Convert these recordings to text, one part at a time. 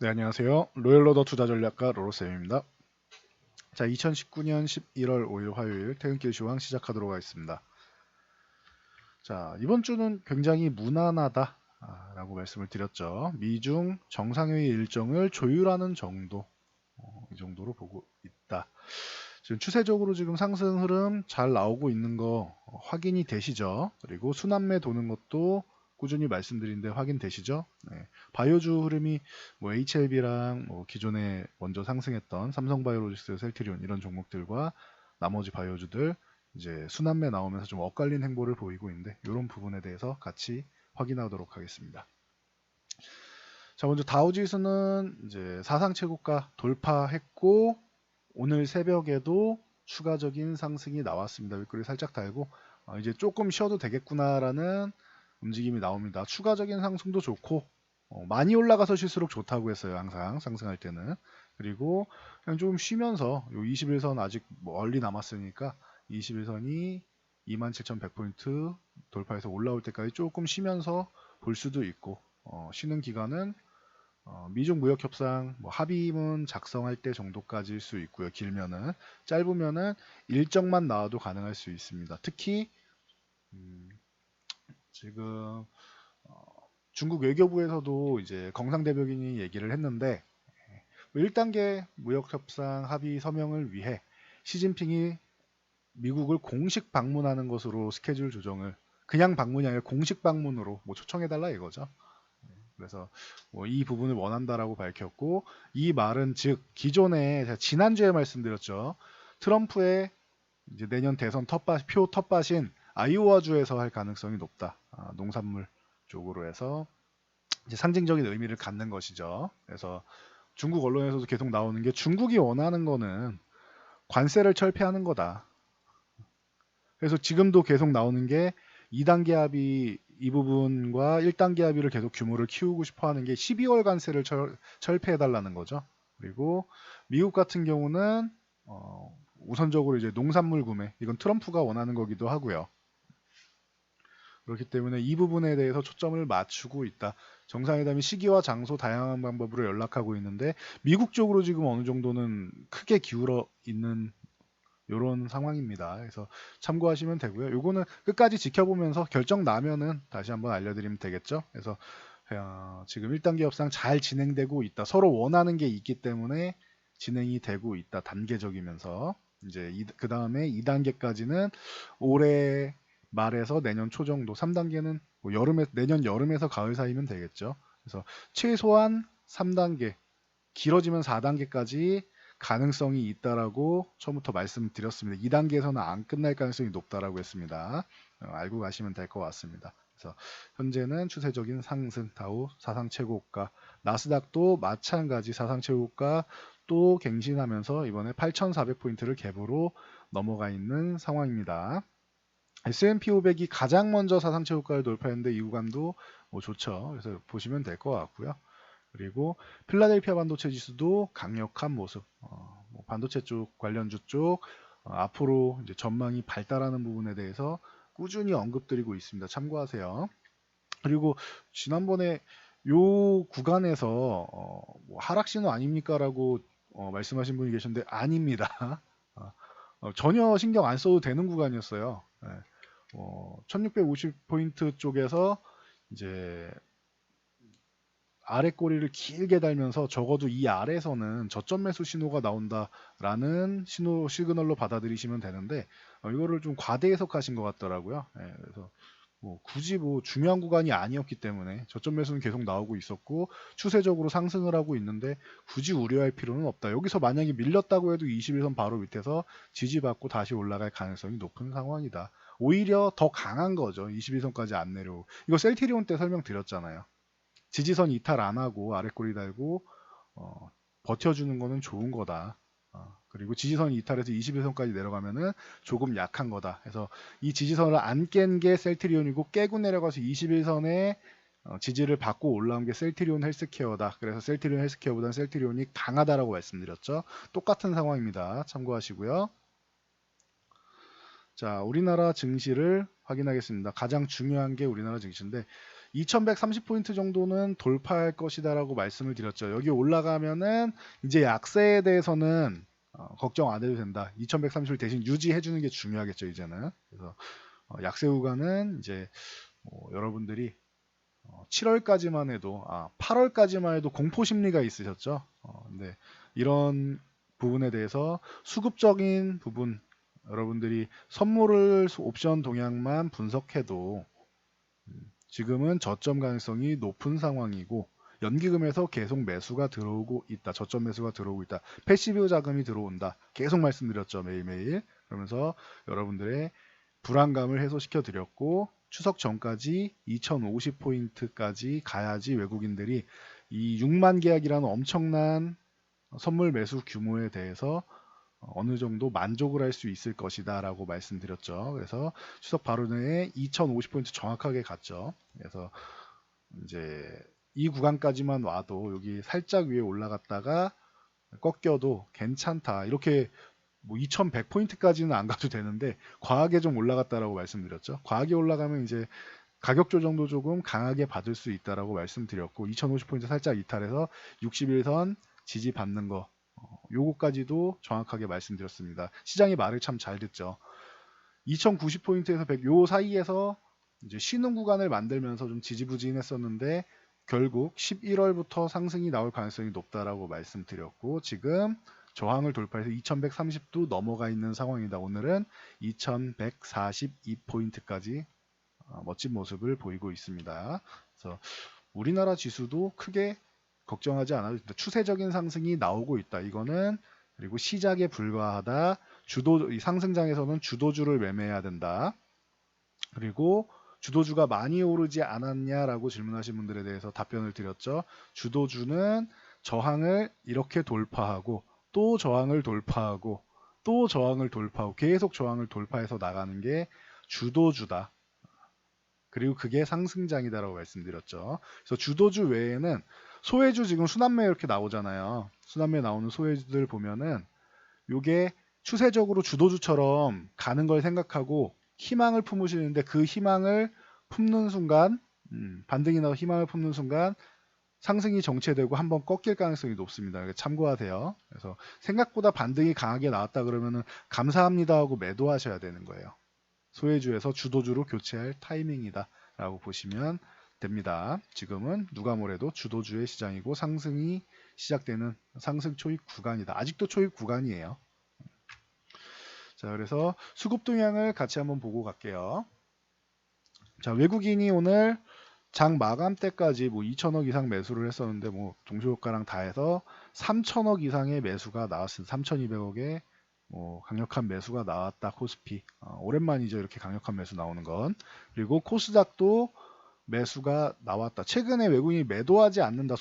네, 안녕하세요. 로열로더 투자전략가 로로쌤입니다. 자, 2019년 11월 5일 화요일 퇴근길 시황 시작하도록 하겠습니다. 자, 이번 주는 굉장히 무난하다 라고 말씀을 드렸죠. 미중 정상회의 일정을 조율하는 정도, 이 정도로 보고 있다. 지금 추세적으로 지금 상승 흐름 잘 나오고 있는 거 확인이 되시죠? 그리고 순환매 도는 것도 꾸준히 말씀드린데 확인되시죠? 네. 바이오주 흐름이 뭐 HLB랑 뭐 기존에 먼저 상승했던 삼성바이오로직스, 셀트리온 이런 종목들과 나머지 바이오주들 이제 순환매 나오면서 좀 엇갈린 행보를 보이고 있는데 이런 부분에 대해서 같이 확인하도록 하겠습니다. 자, 먼저 다우지수는 이제 사상 최고가 돌파했고 오늘 새벽에도 추가적인 상승이 나왔습니다. 윗꼬리 살짝 달고 이제 조금 쉬어도 되겠구나라는 움직임이 나옵니다. 추가적인 상승도 좋고 많이 올라가서 쉴수록 좋다고 했어요. 항상 상승할 때는. 그리고 그냥 좀 쉬면서 요 21선 아직 멀리 남았으니까 21선이 27,100포인트 돌파해서 올라올 때까지 조금 쉬면서 볼 수도 있고 쉬는 기간은 미중 무역 협상 합의문 작성할 때 정도까지일 수 있고요. 길면은 짧으면은 일정만 나와도 가능할 수 있습니다. 특히 지금 중국 외교부에서도 이제 경상 대변인이 얘기를 했는데 1단계 무역 협상 합의 서명을 위해 시진핑이 미국을 공식 방문하는 것으로 스케줄 조정을 그냥 방문이 아니라 공식 방문으로 초청해달라 이거죠. 그래서 이 부분을 원한다라고 밝혔고 이 말은 즉 기존에 제가 지난주에 말씀드렸죠. 트럼프의 이제 내년 대선 표 텃밭인 아이오와주에서 할 가능성이 높다. 농산물 쪽으로 해서 이제 상징적인 의미를 갖는 것이죠. 그래서 중국 언론에서도 계속 나오는 게 중국이 원하는 거는 관세를 철폐하는 거다. 그래서 지금도 계속 나오는 게 2단계 합의 이 부분과 1단계 합의를 계속 규모를 키우고 싶어 하는 게 12월 관세를 철폐해달라는 거죠. 그리고 미국 같은 경우는 우선적으로 이제 농산물 구매, 이건 트럼프가 원하는 거기도 하고요. 그렇기 때문에 이 부분에 대해서 초점을 맞추고 있다. 정상회담이 시기와 장소 다양한 방법으로 연락하고 있는데 미국 쪽으로 지금 어느 정도는 크게 기울어 있는 이런 상황입니다. 그래서 참고하시면 되고요. 요거는 끝까지 지켜보면서 결정 나면은 다시 한번 알려드리면 되겠죠. 그래서 지금 1단계 협상 잘 진행되고 있다. 서로 원하는 게 있기 때문에 진행이 되고 있다. 단계적이면서 이제 그 다음에 2단계까지는 올해 말에서 내년 초 정도, 3단계는 내년 여름에서 가을 사이면 되겠죠. 그래서 최소한 3단계, 길어지면 4단계까지 가능성이 있다라고 처음부터 말씀드렸습니다. 2단계에서는 안 끝날 가능성이 높다라고 했습니다. 알고 가시면 될 것 같습니다. 그래서 현재는 추세적인 상승, 다우 사상 최고가, 나스닥도 마찬가지 사상 최고가 또 갱신하면서 이번에 8,400포인트를 갭으로 넘어가 있는 상황입니다. S&P 500이 가장 먼저 사상 최고가를 돌파했는데 이 구간도 좋죠. 그래서 보시면 될 것 같고요. 그리고 필라델피아 반도체 지수도 강력한 모습, 반도체 쪽 관련주 쪽 앞으로 이제 전망이 발달하는 부분에 대해서 꾸준히 언급드리고 있습니다. 참고하세요. 그리고 지난번에 요 구간에서 하락 신호 아닙니까라고 말씀하신 분이 계셨는데 아닙니다. 전혀 신경 안 써도 되는 구간이었어요. 1650포인트 쪽에서 이제 아래 꼬리를 길게 달면서 적어도 이 아래에서는 저점 매수 신호가 나온다라는 신호 시그널로 받아들이시면 되는데 이거를 좀 과대 해석하신 것 같더라고요. 그래서 굳이 중요한 구간이 아니었기 때문에 저점 매수는 계속 나오고 있었고 추세적으로 상승을 하고 있는데 굳이 우려할 필요는 없다. 여기서 만약에 밀렸다고 해도 21선 바로 밑에서 지지받고 다시 올라갈 가능성이 높은 상황이다. 오히려 더 강한 거죠. 21선까지 안 내려오고. 이거 셀트리온 때 설명드렸잖아요. 지지선 이탈 안 하고 아래 꼬리 달고 버텨주는 거는 좋은 거다. 그리고 지지선 이탈해서 21선까지 내려가면은 조금 약한 거다. 그래서 이 지지선을 안 깬 게 셀트리온이고 깨고 내려가서 21선에 지지를 받고 올라온 게 셀트리온 헬스케어다. 그래서 셀트리온 헬스케어보다는 셀트리온이 강하다라고 말씀드렸죠. 똑같은 상황입니다. 참고하시고요. 자, 우리나라 증시를 확인하겠습니다. 가장 중요한 게 우리나라 증시인데 2130포인트 정도는 돌파할 것이다라고 말씀을 드렸죠. 여기 올라가면은 이제 약세에 대해서는 걱정 안 해도 된다. 2130을 대신 유지해 주는 게 중요하겠죠, 이제는. 그래서 약세 구간은 이제 여러분들이 7월까지만 해도 8월까지만 해도 공포 심리가 있으셨죠. 근데 이런 부분에 대해서 수급적인 부분 여러분들이 선물을 옵션 동향만 분석해도 지금은 저점 가능성이 높은 상황이고 연기금에서 계속 매수가 들어오고 있다. 저점 매수가 들어오고 있다. 패시브 자금이 들어온다. 계속 말씀드렸죠. 매일매일. 그러면서 여러분들의 불안감을 해소시켜 드렸고 추석 전까지 2050포인트까지 가야지 외국인들이 이 6만 계약이라는 엄청난 선물 매수 규모에 대해서 어느 정도 만족을 할 수 있을 것이다 라고 말씀드렸죠. 그래서 추석 바로 전에 2050포인트 정확하게 갔죠. 그래서 이제 이 구간까지만 와도 여기 살짝 위에 올라갔다가 꺾여도 괜찮다. 이렇게 뭐 2100포인트까지는 안 가도 되는데 과하게 좀 올라갔다라고 말씀드렸죠. 과하게 올라가면 이제 가격 조정도 조금 강하게 받을 수 있다라고 말씀드렸고 2050포인트 살짝 이탈해서 61선 지지받는 거 요거까지도 정확하게 말씀드렸습니다. 시장이 말을 참 잘 듣죠. 2090포인트에서 100 요 사이에서 이제 쉬는 구간을 만들면서 좀 지지부진했었는데 결국 11월부터 상승이 나올 가능성이 높다라고 말씀드렸고 지금 저항을 돌파해서 2130도 넘어가 있는 상황이다. 오늘은 2142포인트까지 멋진 모습을 보이고 있습니다. 그래서 우리나라 지수도 크게 걱정하지 않아도 된다. 추세적인 상승이 나오고 있다. 이거는 그리고 시작에 불과하다. 이 상승장에서는 주도주를 매매해야 된다. 그리고 주도주가 많이 오르지 않았냐라고 질문하신 분들에 대해서 답변을 드렸죠. 주도주는 저항을 이렇게 돌파하고 또 저항을 돌파하고 또 저항을 돌파하고 계속 저항을 돌파해서 나가는 게 주도주다. 그리고 그게 상승장이다라고 말씀드렸죠. 그래서 주도주 외에는 소외주 지금 순환매 이렇게 나오잖아요. 순환매 나오는 소외주들 보면은 요게 추세적으로 주도주처럼 가는 걸 생각하고 희망을 품으시는데 그 희망을 품는 순간 반등이 나서 희망을 품는 순간 상승이 정체되고 한번 꺾일 가능성이 높습니다. 참고하세요. 그래서 생각보다 반등이 강하게 나왔다 그러면은 감사합니다 하고 매도하셔야 되는 거예요. 소외주에서 주도주로 교체할 타이밍이다 라고 보시면 됩니다. 지금은 누가 뭐래도 주도주의 시장이고 상승이 시작되는 상승 초입 구간이다. 아직도 초입 구간이에요. 자, 그래서 수급 동향을 같이 한번 보고 갈게요. 자, 외국인이 오늘 장 마감 때까지 뭐 2천억 이상 매수를 했었는데 뭐 동시효과랑 다 해서 3천억 이상의 매수가 나왔습니다. 3,200억의 뭐 강력한 매수가 나왔다. 코스피 오랜만이죠. 이렇게 강력한 매수 나오는 건. 그리고 코스닥도 매수가 나왔다. 최근에 외국인이 매도하지 않는다.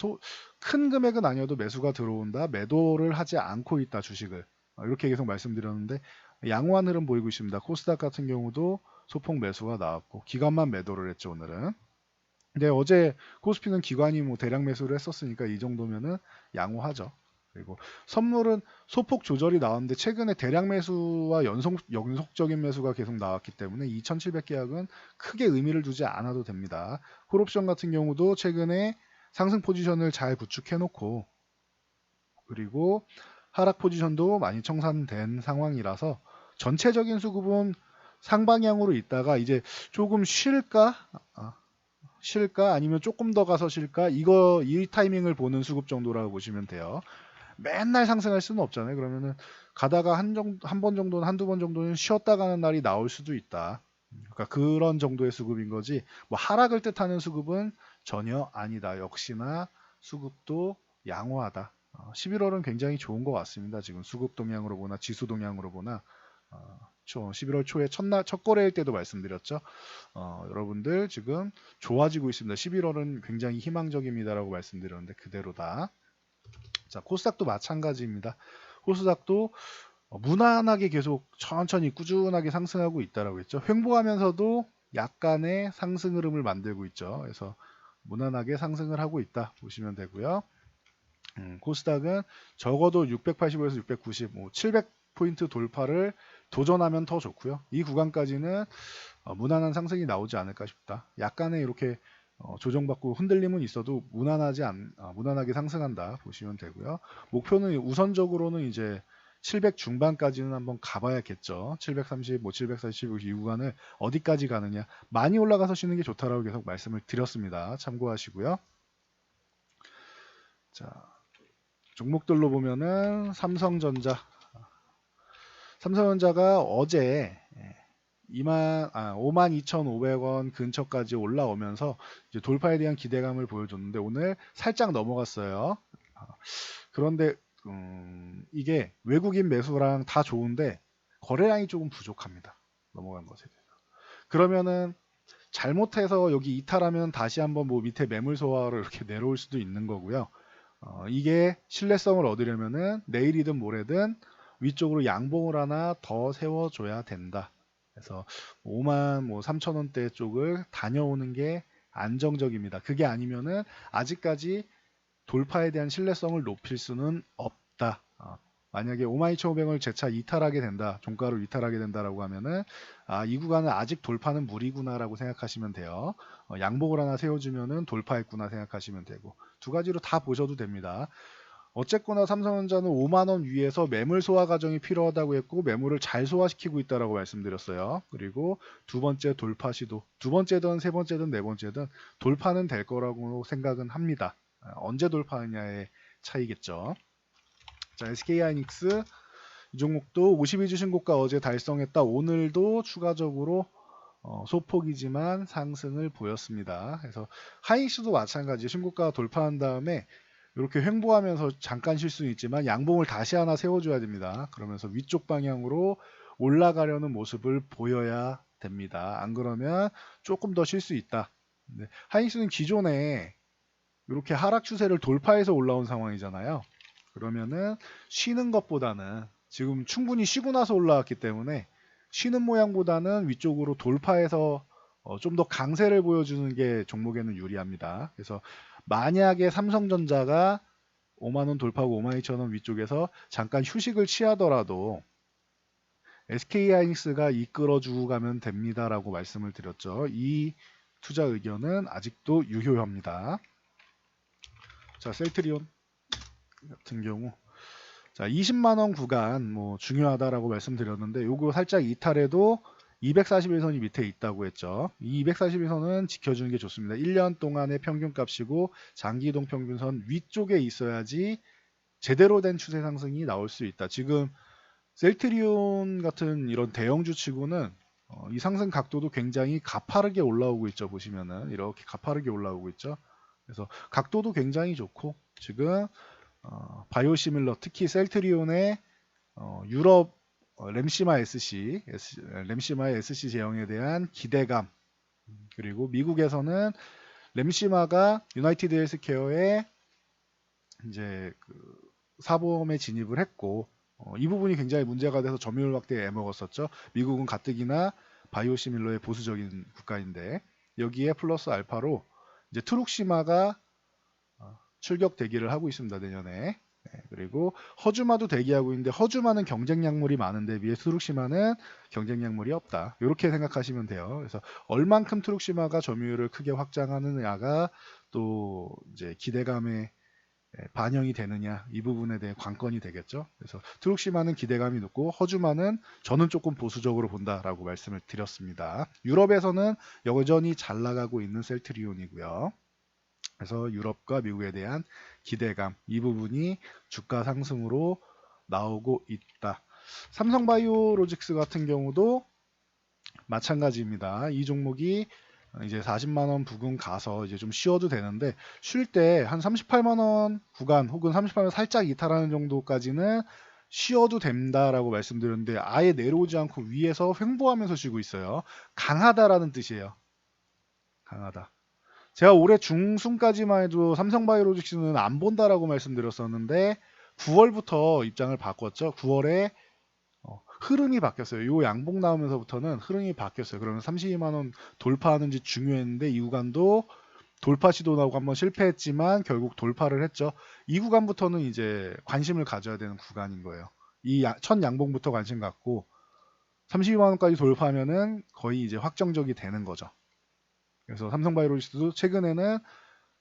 큰 금액은 아니어도 매수가 들어온다. 매도를 하지 않고 있다. 주식을. 이렇게 계속 말씀드렸는데 양호한 흐름 보이고 있습니다. 코스닥 같은 경우도 소폭 매수가 나왔고 기관만 매도를 했죠. 오늘은. 근데 어제 코스피는 기관이 뭐 대량 매수를 했었으니까 이 정도면은 양호하죠. 그리고 선물은 소폭 조절이 나왔는데 최근에 대량 매수와 연속적인 매수가 계속 나왔기 때문에 2700계약은 크게 의미를 두지 않아도 됩니다. 콜옵션 같은 경우도 최근에 상승 포지션을 잘 구축해 놓고 그리고 하락 포지션도 많이 청산된 상황이라서 전체적인 수급은 상방향으로 있다가 이제 조금 쉴까 아니면 조금 더 가서 쉴까 이 타이밍을 보는 수급 정도라고 보시면 돼요. 맨날 상승할 수는 없잖아요. 그러면은 가다가 한 번 정도는 한두 번 정도는 쉬었다 가는 날이 나올 수도 있다. 그러니까 그런 정도의 수급인 거지 뭐 하락을 뜻하는 수급은 전혀 아니다. 역시나 수급도 양호하다. 11월은 굉장히 좋은 것 같습니다. 지금 수급 동향으로 보나 지수 동향으로 보나 11월 초에 첫 거래일 때도 말씀드렸죠. 여러분들 지금 좋아지고 있습니다. 11월은 굉장히 희망적입니다라고 말씀드렸는데 그대로다. 자, 코스닥도 마찬가지입니다. 코스닥도 무난하게 계속 천천히 꾸준하게 상승하고 있다라고 했죠. 횡보하면서도 약간의 상승 흐름을 만들고 있죠. 그래서 무난하게 상승을 하고 있다 보시면 되고요. 코스닥은 적어도 685에서 690, 700포인트 돌파를 도전하면 더 좋고요. 이 구간까지는 무난한 상승이 나오지 않을까 싶다. 약간의 이렇게 조정받고 흔들림은 있어도 무난하게 상승한다 보시면 되고요. 목표는 우선적으로는 이제 700 중반까지는 한번 가봐야겠죠. 730, 뭐 740 이 구간을 어디까지 가느냐. 많이 올라가서 쉬는 게 좋다라고 계속 말씀을 드렸습니다. 참고하시고요. 자, 종목들로 보면은 삼성전자가 어제 52,500원 근처까지 올라오면서 이제 돌파에 대한 기대감을 보여줬는데 오늘 살짝 넘어갔어요. 그런데 이게 외국인 매수랑 다 좋은데 거래량이 조금 부족합니다. 넘어간 것에 대해서. 그러면은 잘못해서 여기 이탈하면 다시 한번 뭐 밑에 매물 소화로 이렇게 내려올 수도 있는 거고요. 이게 신뢰성을 얻으려면은 내일이든 모레든 위쪽으로 양봉을 하나 더 세워줘야 된다. 그래서 5만 뭐 3천 원대 쪽을 다녀오는 게 안정적입니다. 그게 아니면은 아직까지 돌파에 대한 신뢰성을 높일 수는 없다. 만약에 52,500원을 재차 이탈하게 된다, 종가로 이탈하게 된다라고 하면은 이 구간은 아직 돌파는 무리구나라고 생각하시면 돼요. 양봉을 하나 세워주면은 돌파했구나 생각하시면 되고 두 가지로 다 보셔도 됩니다. 어쨌거나 삼성전자는 5만 원 위에서 매물 소화 과정이 필요하다고 했고 매물을 잘 소화시키고 있다라고 말씀드렸어요. 그리고 두 번째 돌파 시도, 두 번째든 세 번째든 네 번째든 돌파는 될 거라고 생각은 합니다. 언제 돌파하느냐의 차이겠죠. 자, SK하이닉스 이 종목도 52주 신고가 어제 달성했다. 오늘도 추가적으로 소폭이지만 상승을 보였습니다. 그래서 하이닉스도 마찬가지 신고가 돌파한 다음에 이렇게 횡보하면서 잠깐 쉴 수는 있지만 양봉을 다시 하나 세워줘야 됩니다. 그러면서 위쪽 방향으로 올라가려는 모습을 보여야 됩니다. 안 그러면 조금 더 쉴 수 있다. 네. 하이닉스는 기존에 이렇게 하락 추세를 돌파해서 올라온 상황이잖아요. 그러면은 쉬는 것보다는 지금 충분히 쉬고 나서 올라왔기 때문에 쉬는 모양보다는 위쪽으로 돌파해서 좀 더 강세를 보여주는 게 종목에는 유리합니다. 그래서 만약에 삼성전자가 5만원 돌파하고 52,000원 위쪽에서 잠깐 휴식을 취하더라도 SK하이닉스가 이끌어주고 가면 됩니다라고 말씀을 드렸죠. 이 투자 의견은 아직도 유효합니다. 자, 셀트리온 같은 경우 자 20만원 구간 뭐 중요하다라고 말씀드렸는데 요거 살짝 이탈해도 241선이 밑에 있다고 했죠. 이 241선은 지켜주는 게 좋습니다. 1년 동안의 평균값이고 장기이동 평균선 위쪽에 있어야지 제대로 된 추세 상승이 나올 수 있다. 지금 셀트리온 같은 이런 대형주 치고는 이 상승 각도도 굉장히 가파르게 올라오고 있죠. 보시면은 이렇게 가파르게 올라오고 있죠. 그래서 각도도 굉장히 좋고 지금 바이오시밀러 특히 셀트리온의 유럽 램시마 램시마의 SC 제형에 대한 기대감 그리고 미국에서는 램시마가 유나이티드 헬스케어에 이제 그 사보험에 진입을 했고 이 부분이 굉장히 문제가 돼서 점유율 확대에 애먹었었죠. 미국은 가뜩이나 바이오시밀러의 보수적인 국가인데 여기에 플러스 알파로 이제 트룩시마가 출격 대기를 하고 있습니다. 내년에. 네, 그리고 허주마도 대기하고 있는데 허주마는 경쟁 약물이 많은데 비해 트룩시마는 경쟁 약물이 없다. 이렇게 생각하시면 돼요. 그래서 얼만큼 트룩시마가 점유율을 크게 확장하느냐가 또 이제 기대감에 반영이 되느냐 이 부분에 대해 관건이 되겠죠. 그래서 트룩시마는 기대감이 높고 허주마는 저는 조금 보수적으로 본다라고 말씀을 드렸습니다. 유럽에서는 여전히 잘 나가고 있는 셀트리온이고요. 그래서 유럽과 미국에 대한 기대감 이 부분이 주가 상승으로 나오고 있다. 삼성바이오로직스 같은 경우도 마찬가지입니다. 이 종목이 이제 40만원 부근 가서 이제 좀 쉬어도 되는데 쉴 때 한 38만원 구간 혹은 38만원 살짝 이탈하는 정도까지는 쉬어도 된다라고 말씀드렸는데 아예 내려오지 않고 위에서 횡보하면서 쉬고 있어요. 강하다라는 뜻이에요. 강하다. 제가 올해 중순까지만 해도 삼성바이오로직스는 안 본다라고 말씀드렸었는데 9월부터 입장을 바꿨죠. 9월에 흐름이 바뀌었어요. 요 양봉 나오면서부터는 흐름이 바뀌었어요. 그러면 32만원 돌파하는지 중요했는데 이 구간도 돌파 시도 나오고 한번 실패했지만 결국 돌파를 했죠. 이 구간부터는 이제 관심을 가져야 되는 구간인 거예요. 이 첫 양봉부터 관심 갖고 32만원까지 돌파하면은 거의 이제 확정적이 되는 거죠. 그래서 삼성바이오로직스도 최근에는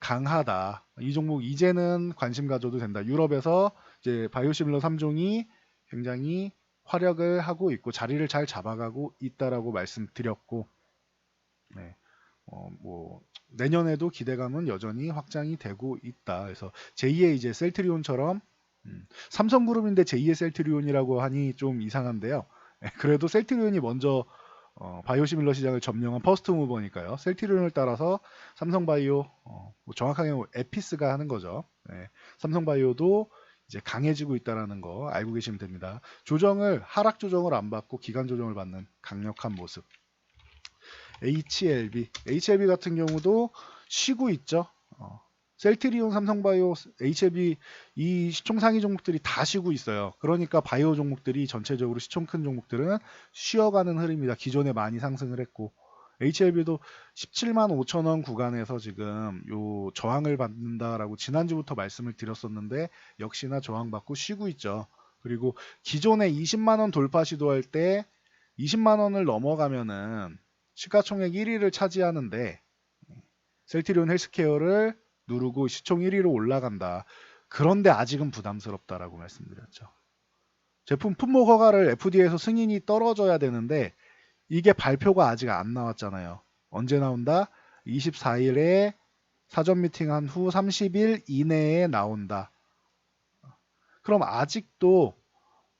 강하다. 이 종목 이제는 관심 가져도 된다. 유럽에서 이제 바이오시밀러 3종이 굉장히 활약을 하고 있고 자리를 잘 잡아가고 있다라고 말씀드렸고, 네. 뭐 내년에도 기대감은 여전히 확장이 되고 있다. 그래서 제2의 이제 셀트리온처럼 삼성그룹인데 제2의 셀트리온이라고 하니 좀 이상한데요. 그래도 셀트리온이 먼저 바이오시밀러 시장을 점령한 퍼스트 무버니까요. 셀트리온을 따라서 삼성바이오, 뭐 정확하게 에피스가 하는 거죠. 네. 삼성바이오도 이제 강해지고 있다는 거 알고 계시면 됩니다. 하락 조정을 안 받고 기간 조정을 받는 강력한 모습. HLB 같은 경우도 쉬고 있죠. 셀트리온, 삼성바이오, HLB 이 시총 상위 종목들이 다 쉬고 있어요. 그러니까 바이오 종목들이 전체적으로 시총 큰 종목들은 쉬어가는 흐름이다. 기존에 많이 상승을 했고 HLB도 17만 5천 원 구간에서 지금 요 저항을 받는다라고 지난주부터 말씀을 드렸었는데 역시나 저항받고 쉬고 있죠. 그리고 기존에 20만 원 돌파 시도할 때 20만 원을 넘어가면은 시가총액 1위를 차지하는데 셀트리온 헬스케어를 누르고 시총 1위로 올라간다. 그런데 아직은 부담스럽다라고 말씀드렸죠. 제품 품목 허가를 FDA에서 승인이 떨어져야 되는데 이게 발표가 아직 안 나왔잖아요. 언제 나온다? 24일에 사전 미팅한 후 30일 이내에 나온다. 그럼 아직도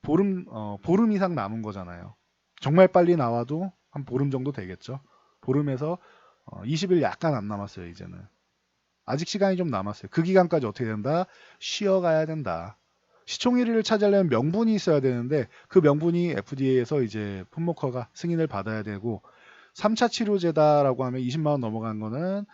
보름 이상 남은 거잖아요. 정말 빨리 나와도 한 보름 정도 되겠죠. 보름에서 20일 약간 안 남았어요, 이제는. 아직 시간이 좀 남았어요. 그 기간까지 어떻게 된다? 쉬어가야 된다. 시총 1위를 차지하려면 명분이 있어야 되는데 그 명분이 FDA에서 이제 품목허가 승인을 받아야 되고 3차 치료제다라고 하면 20만 원 넘어간 거는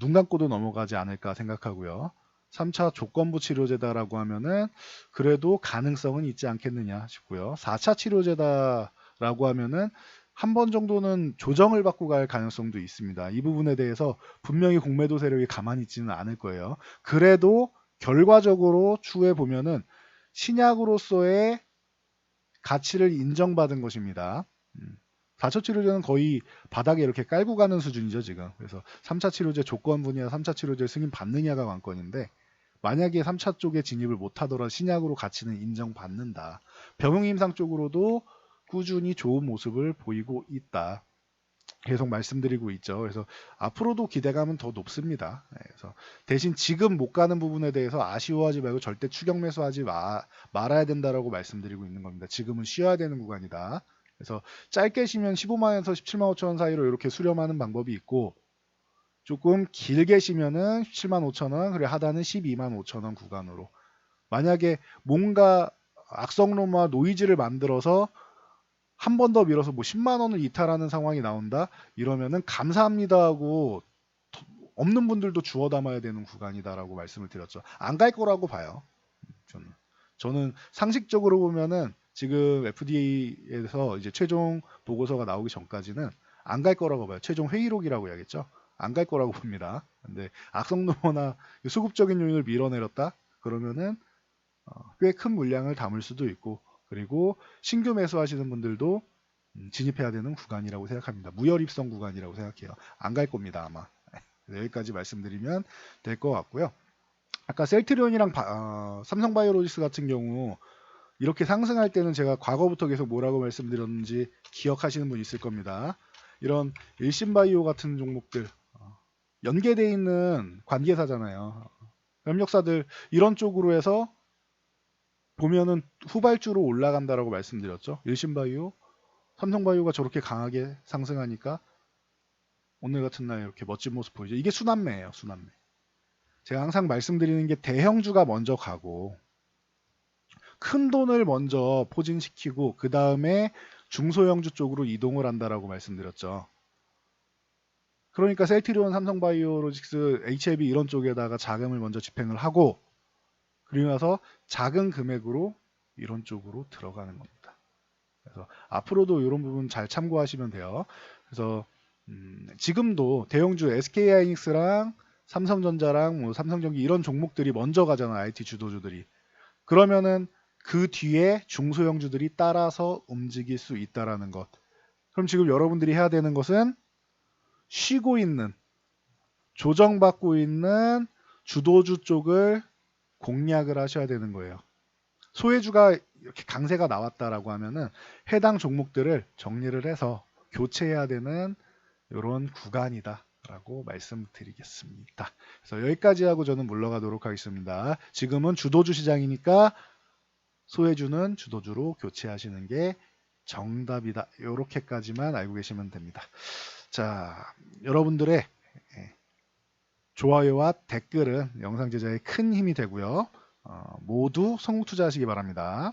눈 감고도 넘어가지 않을까 생각하고요. 3차 조건부 치료제다라고 하면은 그래도 가능성은 있지 않겠느냐 싶고요. 4차 치료제다라고 하면은 한 번 정도는 조정을 받고 갈 가능성도 있습니다. 이 부분에 대해서 분명히 공매도 세력이 가만히 있지는 않을 거예요. 그래도 결과적으로 추후에 보면은 신약으로서의 가치를 인정받은 것입니다. 4차 치료제는 거의 바닥에 이렇게 깔고 가는 수준이죠, 지금. 그래서 3차 치료제 조건부냐, 3차 치료제 승인 받느냐가 관건인데, 만약에 3차 쪽에 진입을 못하더라도 신약으로 가치는 인정받는다. 병용임상 쪽으로도 꾸준히 좋은 모습을 보이고 있다. 계속 말씀드리고 있죠. 그래서 앞으로도 기대감은 더 높습니다. 그래서 대신 지금 못 가는 부분에 대해서 아쉬워하지 말고 절대 추격 매수하지 말아야 된다라고 말씀드리고 있는 겁니다. 지금은 쉬어야 되는 구간이다. 그래서 짧게 쉬면 15만 원에서 17만 5천 원 사이로 이렇게 수렴하는 방법이 있고 조금 길게 쉬면은 17만 5천 원, 그리고 하단은 12만 5천 원 구간으로. 만약에 뭔가 악성로마 노이즈를 만들어서 한 번 더 밀어서 뭐 10만 원을 이탈하는 상황이 나온다? 이러면은 감사합니다 하고 없는 분들도 주워 담아야 되는 구간이다라고 말씀을 드렸죠. 안 갈 거라고 봐요. 저는 상식적으로 보면은 지금 FDA에서 이제 최종 보고서가 나오기 전까지는 안 갈 거라고 봐요. 최종 회의록이라고 해야겠죠. 안 갈 거라고 봅니다. 근데 악성노나 수급적인 요인을 밀어내렸다? 그러면은 꽤 큰 물량을 담을 수도 있고, 그리고 신규 매수하시는 분들도 진입해야 되는 구간이라고 생각합니다. 무혈입성 구간이라고 생각해요. 안 갈 겁니다, 아마. 여기까지 말씀드리면 될 것 같고요. 아까 셀트리온이랑 삼성바이오로직스 같은 경우 이렇게 상승할 때는 제가 과거부터 계속 뭐라고 말씀드렸는지 기억하시는 분 있을 겁니다. 이런 일신바이오 같은 종목들 연계되어 있는 관계사잖아요. 협력사들 이런 쪽으로 해서 보면은 후발주로 올라간다라고 말씀드렸죠. 일신바이오, 삼성바이오가 저렇게 강하게 상승하니까 오늘 같은 날 이렇게 멋진 모습 보이죠. 이게 순환매예요, 순환매. 제가 항상 말씀드리는 게 대형주가 먼저 가고 큰 돈을 먼저 포진시키고 그 다음에 중소형주 쪽으로 이동을 한다라고 말씀드렸죠. 그러니까 셀트리온, 삼성바이오로직스, HLB 이런 쪽에다가 자금을 먼저 집행을 하고 그리고 나서 작은 금액으로 이런 쪽으로 들어가는 겁니다. 그래서 앞으로도 이런 부분 잘 참고하시면 돼요. 그래서 지금도 대형주 SK하이닉스랑 삼성전자랑 뭐 삼성전기 이런 종목들이 먼저 가잖아요. IT 주도주들이. 그러면은 그 뒤에 중소형주들이 따라서 움직일 수 있다라는 것. 그럼 지금 여러분들이 해야 되는 것은 쉬고 있는, 조정받고 있는 주도주 쪽을 공략을 하셔야 되는 거예요. 소외주가 이렇게 강세가 나왔다라고 하면은 해당 종목들을 정리를 해서 교체해야 되는 이런 구간이다라고 말씀드리겠습니다. 그래서 여기까지 하고 저는 물러가도록 하겠습니다. 지금은 주도주 시장이니까 소외주는 주도주로 교체하시는 게 정답이다. 이렇게까지만 알고 계시면 됩니다. 자, 여러분들의 좋아요와 댓글은 영상 제작에 큰 힘이 되고요. 모두 성공 투자하시기 바랍니다.